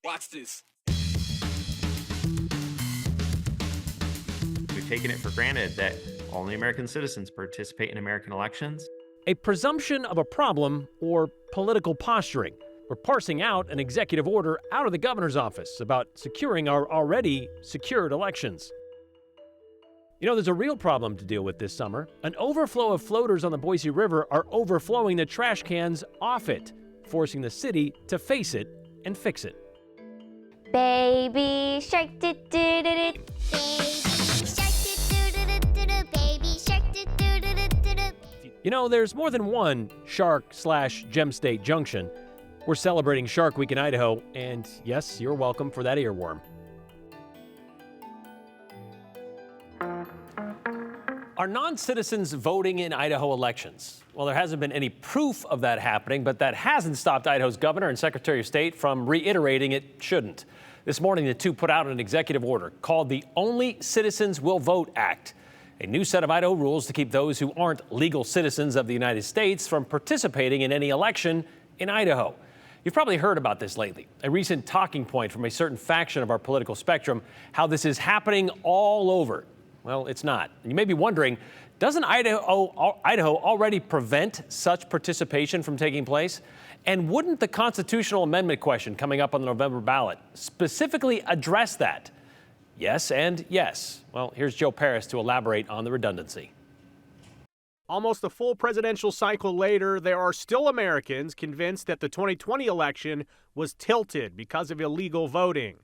Watch this. We've taken it for granted that only American citizens participate in American elections. A presumption of a problem or political posturing. We're parsing out an executive order out of the governor's office about securing our already secured elections. You know, there's a real problem to deal with this summer. An overflow of floaters on the Boise River are overflowing the trash cans off it, forcing the city to face it and fix it. Baby shark, do do do do. Baby shark, do do do do do. Baby shark, do do do do do. You know, there's more than one Shark/Gem State Junction. We're celebrating Shark Week in Idaho, and yes, you're welcome for that earworm. Are non-citizens voting in Idaho elections? Well, there hasn't been any proof of that happening, but that hasn't stopped Idaho's governor and Secretary of State from reiterating it shouldn't. This morning, the two put out an executive order called the Only Citizens Will Vote Act, a new set of Idaho rules to keep those who aren't legal citizens of the United States from participating in any election in Idaho. You've probably heard about this lately, a recent talking point from a certain faction of our political spectrum, how this is happening all over. Well, it's not. You may be wondering, doesn't Idaho already prevent such participation from taking place? And wouldn't the constitutional amendment question coming up on the November ballot specifically address that? Yes and yes. Well, here's Joe Paris to elaborate on the redundancy. Almost a full presidential cycle later, there are still Americans convinced that the 2020 election was tilted because of illegal voting.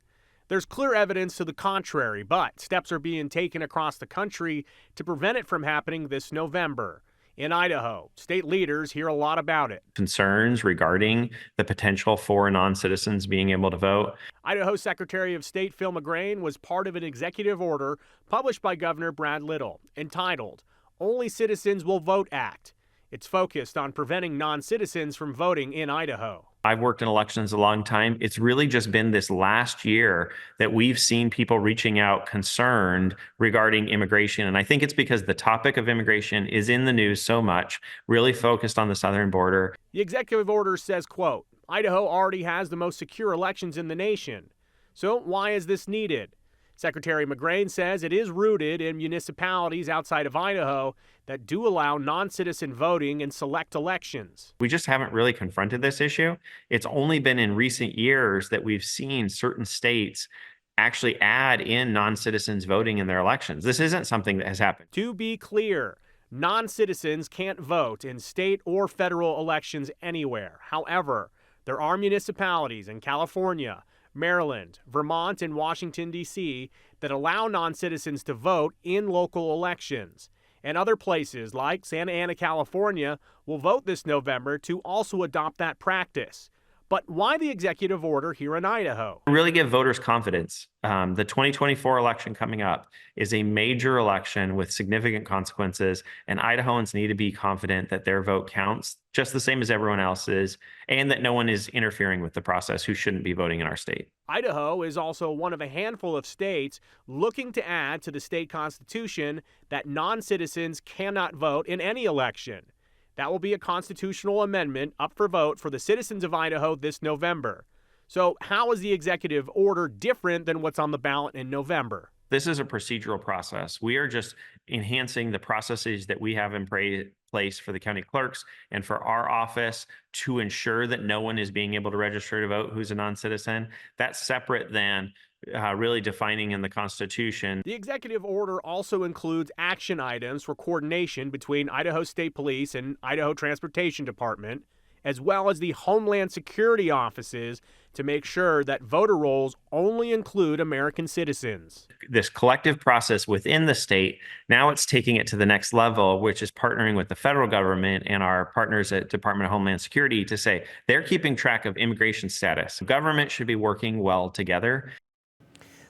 There's clear evidence to the contrary, but steps are being taken across the country to prevent it from happening this November. In Idaho, state leaders hear a lot about it. Concerns regarding the potential for non-citizens being able to vote. Idaho Secretary of State Phil McGrain was part of an executive order published by Governor Brad Little entitled Only Citizens Will Vote Act. It's focused on preventing non-citizens from voting in Idaho. I've worked in elections a long time. It's really just been this last year that we've seen people reaching out concerned regarding immigration. And I think it's because the topic of immigration is in the news so much, really focused on the southern border. The executive order says, quote, Idaho already has the most secure elections in the nation. So why is this needed? Secretary McGrain says it is rooted in municipalities outside of Idaho that do allow non-citizen voting in select elections. We just haven't really confronted this issue. It's only been in recent years that we've seen certain states actually add in non-citizens voting in their elections. This isn't something that has happened. To be clear, non-citizens can't vote in state or federal elections anywhere. However, there are municipalities in California, Maryland, Vermont, and Washington, D.C. that allow non-citizens to vote in local elections. And other places like Santa Ana, California, will vote this November to also adopt that practice. But why the executive order here in Idaho? Really give voters confidence. The 2024 election coming up is a major election with significant consequences, and Idahoans need to be confident that their vote counts just the same as everyone else's, and that no one is interfering with the process who shouldn't be voting in our state. Idaho is also one of a handful of states looking to add to the state constitution that non-citizens cannot vote in any election. That will be a constitutional amendment up for vote for the citizens of Idaho this November. So how is the executive order different than what's on the ballot in November? This is a procedural process. We are just enhancing the processes that we have in place for the county clerks and for our office to ensure that no one is being able to register to vote who's a non-citizen. That's separate than really defining in the Constitution. The executive order also includes action items for coordination between Idaho State Police and Idaho Transportation Department, as well as the Homeland Security offices to make sure that voter rolls only include American citizens. This collective process within the state, now it's taking it to the next level, which is partnering with the federal government and our partners at Department of Homeland Security to say they're keeping track of immigration status. Government should be working well together.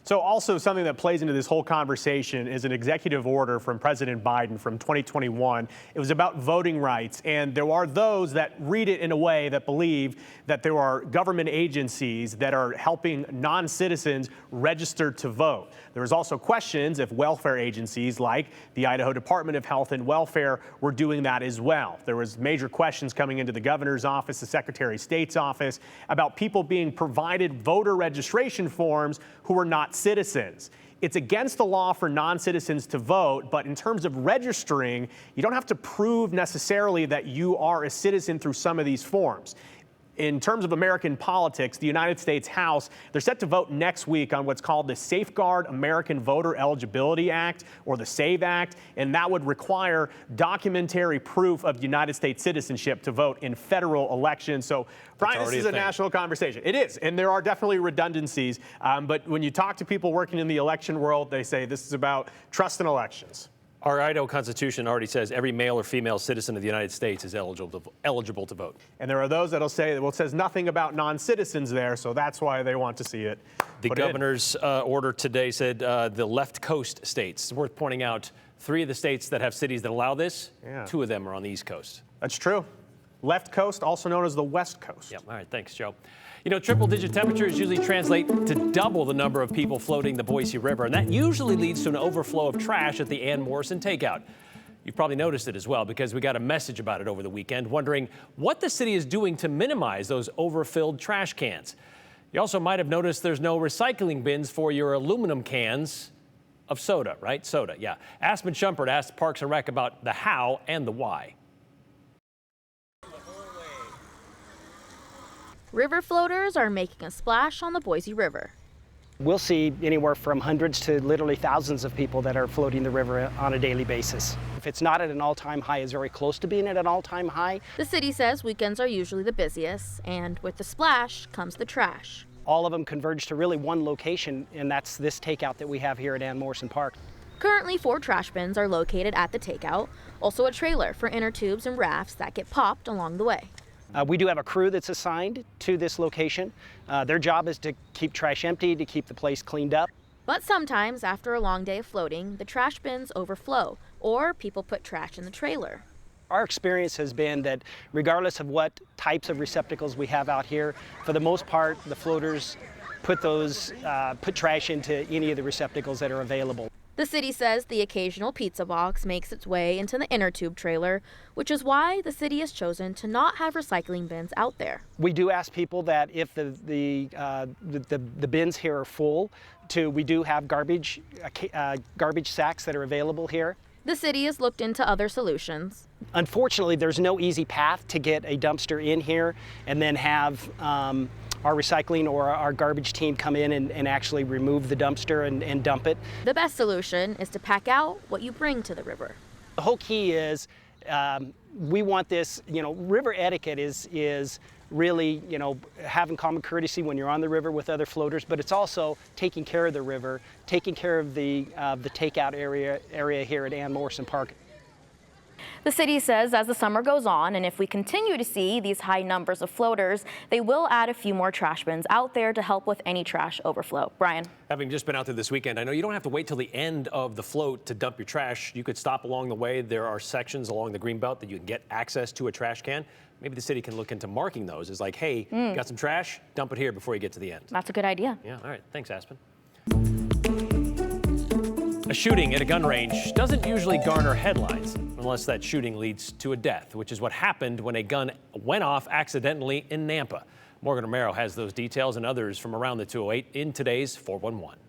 So also something that plays into this whole conversation is an executive order from President Biden from 2021. It was about voting rights, and there are those that read it in a way that believe that there are government agencies that are helping non-citizens register to vote. There was also questions if welfare agencies like the Idaho Department of Health and Welfare were doing that as well. There was major questions coming into the governor's office, the Secretary of State's office, about people being provided voter registration forms who were not citizens. It's against the law for non-citizens to vote, but in terms of registering, you don't have to prove necessarily that you are a citizen through some of these forms. In terms of American politics, the United States House, they're set to vote next week on what's called the Safeguard American Voter Eligibility Act, or the SAVE Act, and that would require documentary proof of United States citizenship to vote in federal elections. So, Brian, this is a national conversation. It is, and there are definitely redundancies, but when you talk to people working in the election world, they say this is about trust in elections. Our Idaho Constitution already says every male or female citizen of the United States is eligible to vote. And there are those that'll say, well, it says nothing about non-citizens there, so that's why they want to see it. The governor's order today said the left coast states. It's worth pointing out 3 of the states that have cities that allow this, 2 of them are on the East Coast. That's true. Left coast, also known as the West Coast. Yep. All right. Thanks, Joe. You know, triple-digit temperatures usually translate to double the number of people floating the Boise River, and that usually leads to an overflow of trash at the Ann Morrison takeout. You've probably noticed it as well because we got a message about it over the weekend, wondering what the city is doing to minimize those overfilled trash cans. You also might have noticed there's no recycling bins for your aluminum cans of soda, right? Soda, yeah. Aspen Shumpert asked Parks and Rec about the how and the why. River floaters are making a splash on the Boise River. We'll see anywhere from hundreds to literally thousands of people that are floating the river on a daily basis. If it's not at an all-time high, it's very close to being at an all-time high. The city says weekends are usually the busiest, and with the splash comes the trash. All of them converge to really one location, and that's this takeout that we have here at Ann Morrison Park. Currently, 4 trash bins are located at the takeout, also a trailer for inner tubes and rafts that get popped along the way. We do have a crew that's assigned to this location. Their job is to keep trash empty, to keep the place cleaned up. But sometimes, after a long day of floating, the trash bins overflow, or people put trash in the trailer. Our experience has been that regardless of what types of receptacles we have out here, for the most part, the floaters put trash into any of the receptacles that are available. The city says the occasional pizza box makes its way into the inner tube trailer, which is why the city has chosen to not have recycling bins out there. We do ask people that if the bins here are full, we do have garbage sacks that are available here. The city has looked into other solutions. Unfortunately, there's no easy path to get a dumpster in here and then have our recycling or our garbage team come in and actually remove the dumpster and dump it. The best solution is to pack out what you bring to the river. The whole key is we want this, river etiquette is really, having common courtesy when you're on the river with other floaters, but it's also taking care of the river, taking care of the takeout area here at Ann Morrison Park. The city says as the summer goes on, and if we continue to see these high numbers of floaters, they will add a few more trash bins out there to help with any trash overflow. Brian? Having just been out there this weekend, I know you don't have to wait till the end of the float to dump your trash. You could stop along the way. There are sections along the Greenbelt that you can get access to a trash can. Maybe the city can look into marking those as like, hey, got some trash? Dump it here before you get to the end. That's a good idea. Yeah, all right. Thanks, Aspen. A shooting at a gun range doesn't usually garner headlines unless that shooting leads to a death, which is what happened when a gun went off accidentally in Nampa. Morgan Romero has those details and others from around the 208 in today's 411.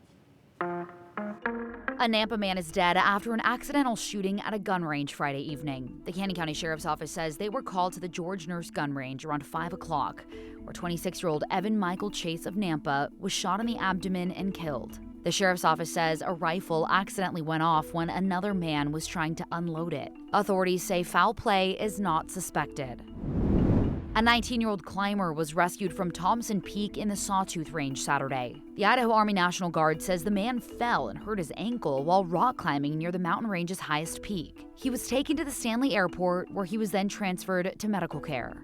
A Nampa man is dead after an accidental shooting at a gun range Friday evening. The Canyon County Sheriff's Office says they were called to the George Nurse gun range around 5 o'clock, where 26-year-old Evan Michael Chase of Nampa was shot in the abdomen and killed. The sheriff's office says a rifle accidentally went off when another man was trying to unload it. Authorities say foul play is not suspected. A 19-year-old climber was rescued from Thompson Peak in the Sawtooth Range Saturday. The Idaho Army National Guard says the man fell and hurt his ankle while rock climbing near the mountain range's highest peak. He was taken to the Stanley Airport, where he was then transferred to medical care.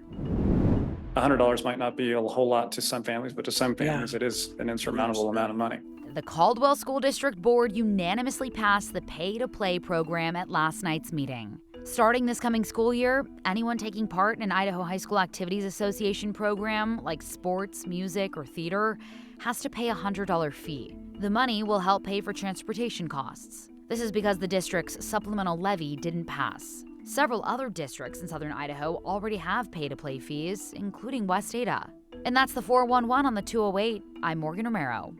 $100 might not be a whole lot to some families, but to some families it is an insurmountable amount of money. The Caldwell School District Board unanimously passed the pay-to-play program at last night's meeting. Starting this coming school year, anyone taking part in an Idaho High School Activities Association program, like sports, music, or theater, has to pay a $100 fee. The money will help pay for transportation costs. This is because the district's supplemental levy didn't pass. Several other districts in southern Idaho already have pay-to-play fees, including West Ada. And that's the 411 on the 208. I'm Morgan Romero.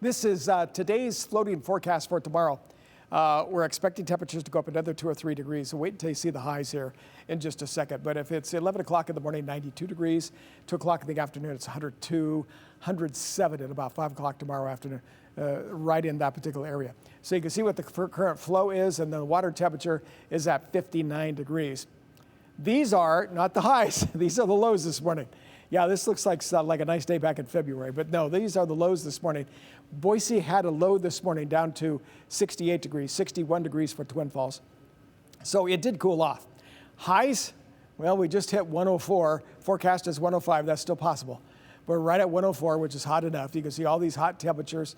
This is today's floating forecast for tomorrow. We're expecting temperatures to go up another 2 or 3 degrees. So wait until you see the highs here in just a second. But if it's 11 o'clock in the morning, 92 degrees. 2 o'clock in the afternoon, it's 102, 107 at about 5 o'clock tomorrow afternoon, right in that particular area. So you can see what the current flow is, and the water temperature is at 59 degrees. These are not the highs. These are the lows this morning. Yeah, this looks like a nice day back in February, but no, these are the lows this morning. Boise had a low this morning down to 68 degrees, 61 degrees for Twin Falls. So it did cool off. Highs, well, we just hit 104. Forecast is 105. That's still possible. We're right at 104, which is hot enough. You can see all these hot temperatures.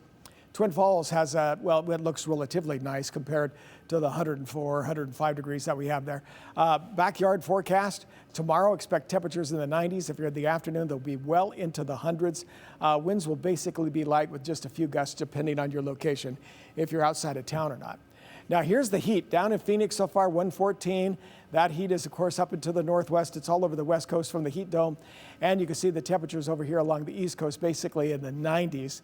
Twin Falls has well, it looks relatively nice compared to the 104, 105 degrees that we have there. Backyard forecast, tomorrow expect temperatures in the 90s. If you're in the afternoon, they'll be well into the hundreds. Winds will basically be light with just a few gusts depending on your location, if you're outside of town or not. Now here's the heat. Down in Phoenix so far, 114. That heat is, of course, up into the northwest. It's all over the west coast from the heat dome. And you can see the temperatures over here along the east coast, basically in the 90s.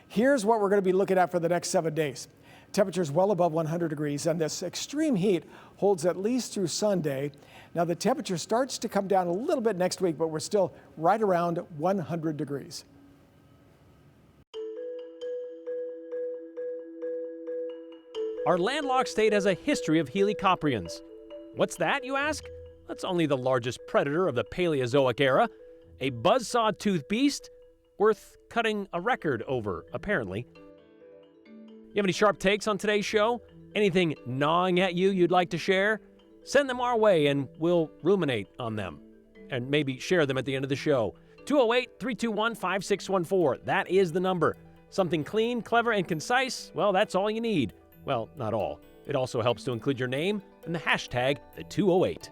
Here's what we're going to be looking at for the next 7 days. Temperatures well above 100 degrees, and this extreme heat holds at least through Sunday. Now the temperature starts to come down a little bit next week, but we're still right around 100 degrees. Our landlocked state has a history of helicoprions. What's that, you ask? That's only the largest predator of the Paleozoic era, a buzzsaw-toothed beast worth cutting a record over, apparently. You have any sharp takes on today's show? Anything gnawing at you you'd like to share? Send them our way and we'll ruminate on them and maybe share them at the end of the show. 208-321-5614. That is the number. Something clean, clever, and concise? Well, that's all you need. Well, not all. It also helps to include your name and the hashtag the 208.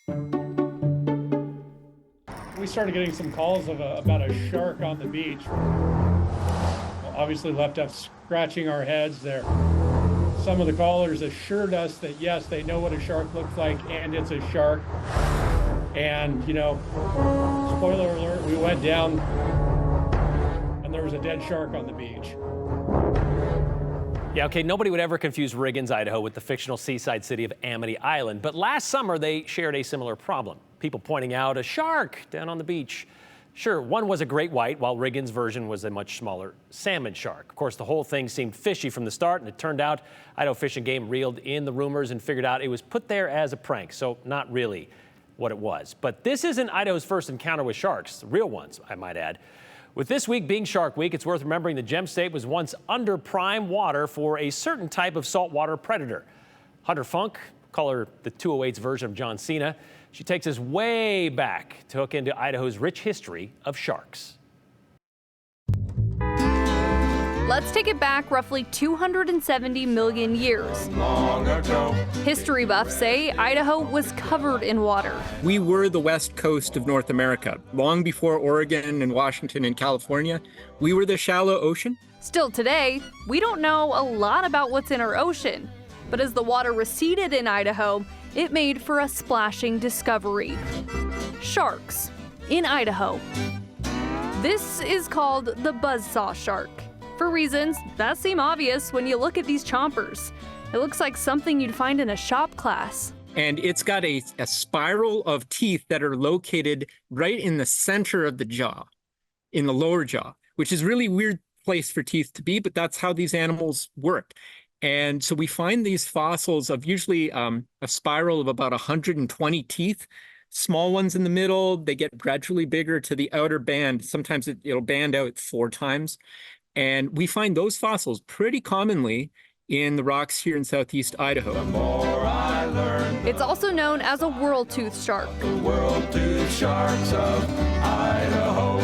We started getting some calls about a shark on the beach. Obviously left us scratching our heads there. Some of the callers assured us that yes, they know what a shark looks like and it's a shark. And, spoiler alert, we went down and there was a dead shark on the beach. Yeah, okay, nobody would ever confuse Riggins, Idaho with the fictional seaside city of Amity Island. But last summer, they shared a similar problem. People pointing out a shark down on the beach. Sure, one was a great white, while Riggins' version was a much smaller salmon shark. Of course, the whole thing seemed fishy from the start, and it turned out Idaho Fish and Game reeled in the rumors and figured out it was put there as a prank, so not really what it was. But this isn't Idaho's first encounter with sharks, real ones, I might add. With this week being Shark Week, it's worth remembering the Gem State was once under prime water for a certain type of saltwater predator. Hunter Funk, call her the 208's version of John Cena, she takes us way back to hook into Idaho's rich history of sharks. Let's take it back roughly 270 million years. History buffs say Idaho was covered in water. We were the west coast of North America. Long before Oregon and Washington and California, we were the shallow ocean. Still today, we don't know a lot about what's in our ocean. But as the water receded in Idaho, it made for a splashing discovery. Sharks in Idaho. This is called the buzzsaw shark, for reasons that seem obvious when you look at these chompers. It looks like something you'd find in a shop class. And it's got a spiral of teeth that are located right in the center of the jaw, in the lower jaw, which is a really weird place for teeth to be, but that's how these animals work. And so we find these fossils of usually a spiral of about 120 teeth, small ones in the middle. They get gradually bigger to the outer band. Sometimes it'll band out 4 times. And we find those fossils pretty commonly in the rocks here in southeast Idaho. It's also known as a whirl-tooth shark. The whirl-tooth sharks of Idaho.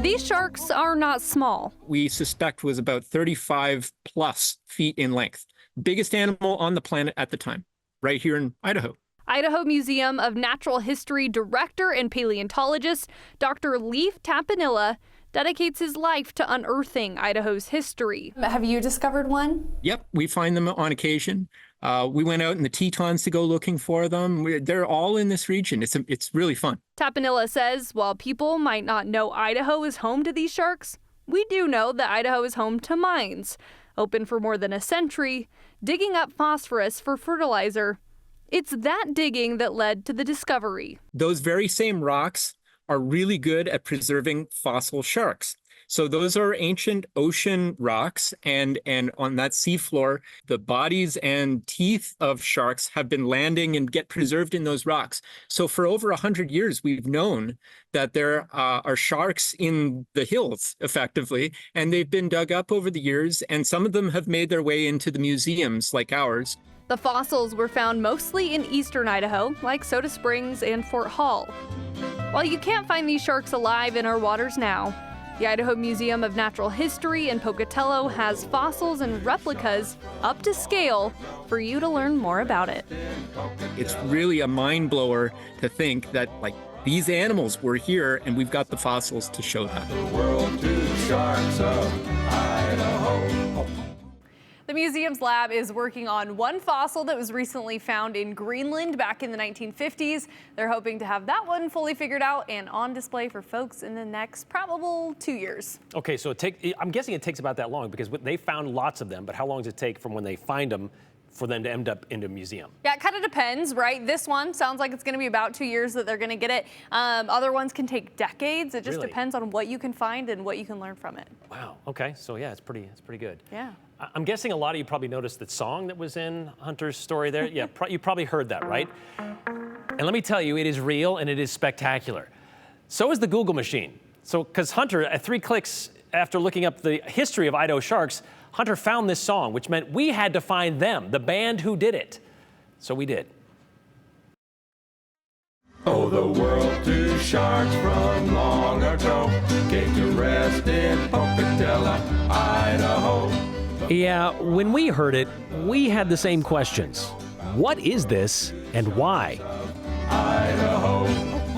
These sharks are not small. We suspect was about 35 plus feet in length. Biggest animal on the planet at the time, right here in Idaho. Idaho Museum of Natural History director and paleontologist Dr. Leif Tapanilla dedicates his life to unearthing Idaho's history. Have you discovered one? Yep, we find them on occasion. We went out in the Tetons to go looking for them. They're all in this region. It's really fun. Tapanilla says while people might not know Idaho is home to these sharks, we do know that Idaho is home to mines, open for more than a century, digging up phosphorus for fertilizer. It's that digging that led to the discovery. Those very same rocks are really good at preserving fossil sharks. So those are ancient ocean rocks, and on that seafloor, the bodies and teeth of sharks have been landing and get preserved in those rocks. So for over 100 years, we've known that there are sharks in the hills, effectively, and they've been dug up over the years, and some of them have made their way into the museums like ours. The fossils were found mostly in eastern Idaho, like Soda Springs and Fort Hall. While you can't find these sharks alive in our waters now, the Idaho Museum of Natural History in Pocatello has fossils and replicas up to scale for you to learn more about it. It's really a mind blower to think that these animals were here and we've got the fossils to show that. The whirl-tooth sharks of Idaho. The museum's lab is working on one fossil that was recently found in Greenland back in the 1950s. They're hoping to have that one fully figured out and on display for folks in the next probable 2 years. Okay, so I'm guessing it takes about that long because they found lots of them, but how long does it take from when they find them for them to end up in a museum? Yeah, it kind of depends, right? This one sounds like it's going to be about 2 years that they're going to get it. Other ones can take decades. It just depends on what you can find and what you can learn from it. Wow. Okay. So yeah, it's pretty good. Yeah. I'm guessing a lot of you probably noticed that song that was in Hunter's story there. Yeah, you probably heard that, right? And let me tell you, it is real and it is spectacular. So is the Google machine. So, because Hunter, at 3 clicks after looking up the history of Idaho sharks, Hunter found this song, which meant we had to find them, the band who did it. So we did. Oh, the whirl-tooth sharks from long ago came to rest in Pocatello, Idaho. Yeah, when we heard it, we had the same questions. What is this and why?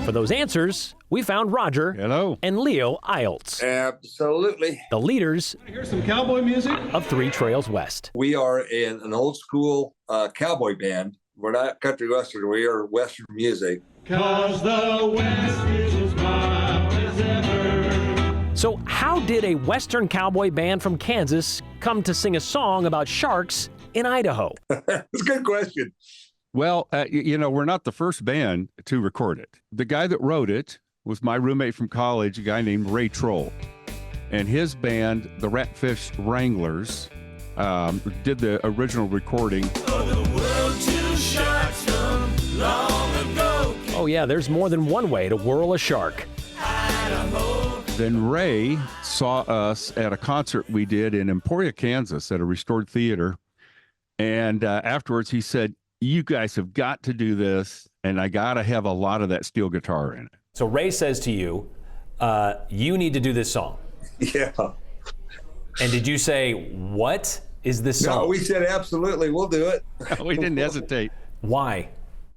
For those answers, we found Roger and Leo Iltz, Absolutely. the leaders Here's some cowboy music of 3 Trails West. We are in an old school cowboy band. We're not country western. We are western music. 'Cause the West is as wild as ever. So how did a Western cowboy band from Kansas come to sing a song about sharks in Idaho? That's a good question. Well, we're not the first band to record it. The guy that wrote it was my roommate from college, a guy named Ray Troll. And his band, the Ratfish Wranglers, did the original recording. Oh yeah, there's more than one way to whirl a shark. Then Ray saw us at a concert we did in Emporia, Kansas at a restored theater. And afterwards he said, you guys have got to do this, and I got to have a lot of that steel guitar in it. So Ray says to you, you need to do this song. Yeah. And did you say, what is this song? No, we said absolutely, we'll do it. We didn't hesitate. Why?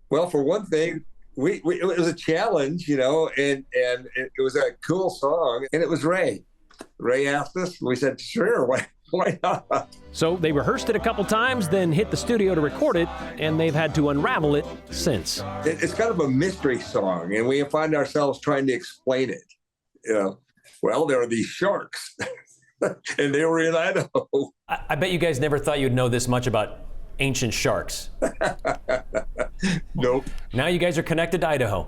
Well, for one thing, it was a challenge, and it was a cool song, and it was Ray. Ray asked us, we said, sure, why not? So they rehearsed it a couple times, then hit the studio to record it, and they've had to unravel it since. It's kind of a mystery song, and we find ourselves trying to explain it. Well, there are these sharks, and they were in Idaho. I bet you guys never thought you'd know this much about ancient sharks. Nope. Now you guys are connected to Idaho.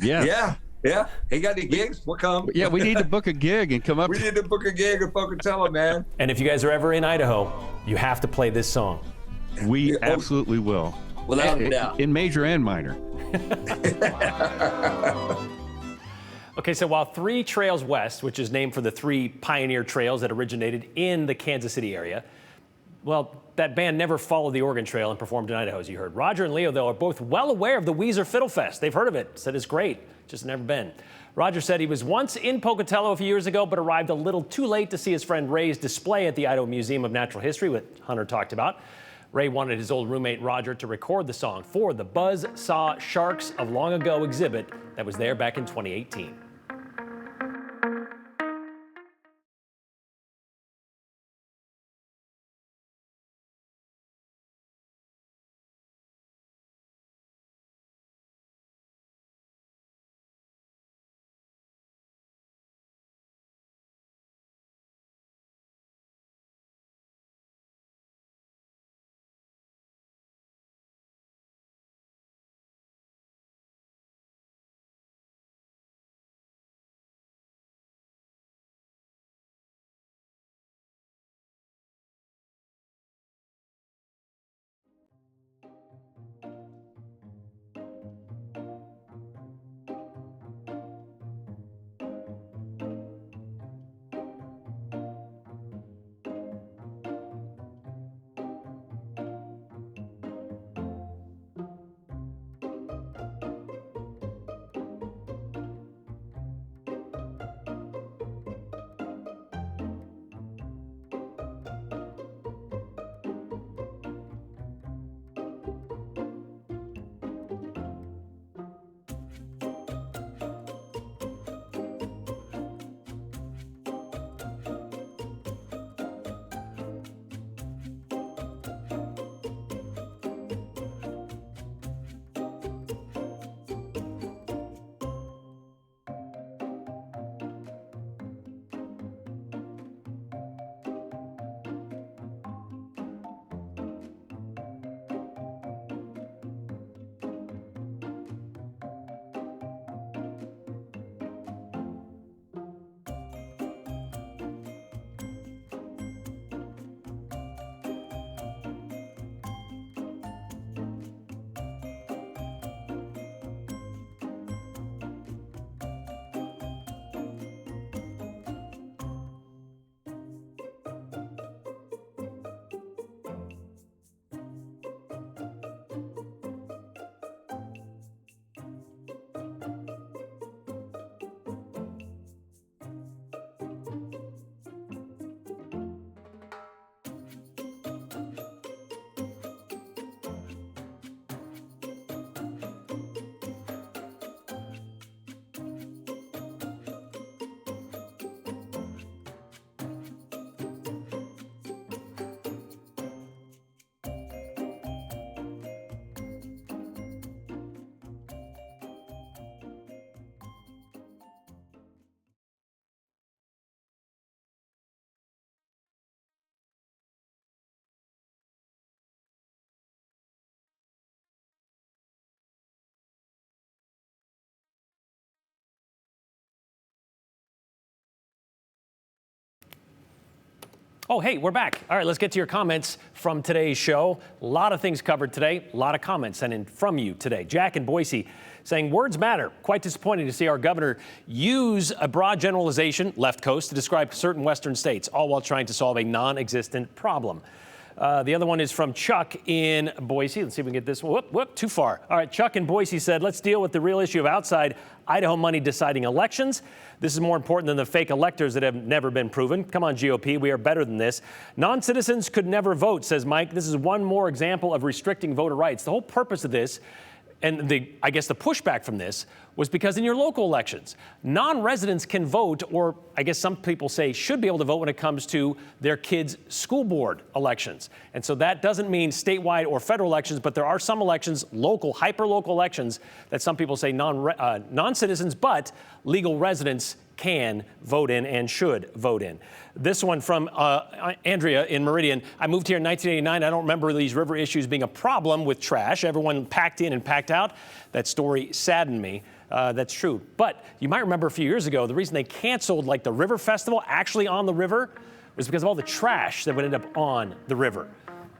Yeah. Yeah. Hey, got any gigs? We'll come. Yeah, we need to book a gig and come up. We need to book a gig and fucking tell them, man. And if you guys are ever in Idaho, you have to play this song. We absolutely will. Without a doubt. In major and minor. Okay, so while 3 Trails West, which is named for the 3 pioneer trails that originated in the Kansas City area, well, that band never followed the Oregon Trail and performed in Idaho, as you heard. Roger and Leo, though, are both well aware of the Weezer Fiddle Fest. They've heard of it, said it's great, just never been. Roger said he was once in Pocatello a few years ago, but arrived a little too late to see his friend Ray's display at the Idaho Museum of Natural History, what Hunter talked about. Ray wanted his old roommate Roger to record the song for the Buzz Saw Sharks of Long Ago exhibit that was there back in 2018. Oh, hey, we're back. All right, let's get to your comments from today's show. A lot of things covered today, a lot of comments sent in from you today. Jack in Boise saying words matter. Quite disappointing to see our governor use a broad generalization, left coast, to describe certain western states, all while trying to solve a non-existent problem. The other one is from Chuck in Boise. Let's see if we can get this. Whoop, too far. All right, Chuck in Boise said, let's deal with the real issue of outside Idaho money deciding elections. This is more important than the fake electors that have never been proven. Come on, GOP, we are better than this. Non-citizens could never vote, says Mike. This is one more example of restricting voter rights. The whole purpose of this, and I guess the pushback from this, was because in your local elections, non-residents can vote, or I guess some people say should be able to vote when it comes to their kids' school board elections. And so that doesn't mean statewide or federal elections, but there are some elections, local, hyper-local elections, that some people say non-citizens, but legal residents can vote in and should vote in. This one from Andrea in Meridian. I moved here in 1989. I don't remember these river issues being a problem with trash. Everyone packed in and packed out. That story saddened me. That's true. But you might remember a few years ago, the reason they canceled like the river festival actually on the river was because of all the trash that would end up on the river.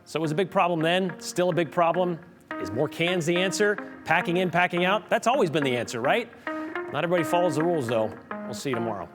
So it was a big problem then, still a big problem. Is more cans the answer? Packing in, packing out? That's always been the answer, right? Not everybody follows the rules, though. We'll see you tomorrow.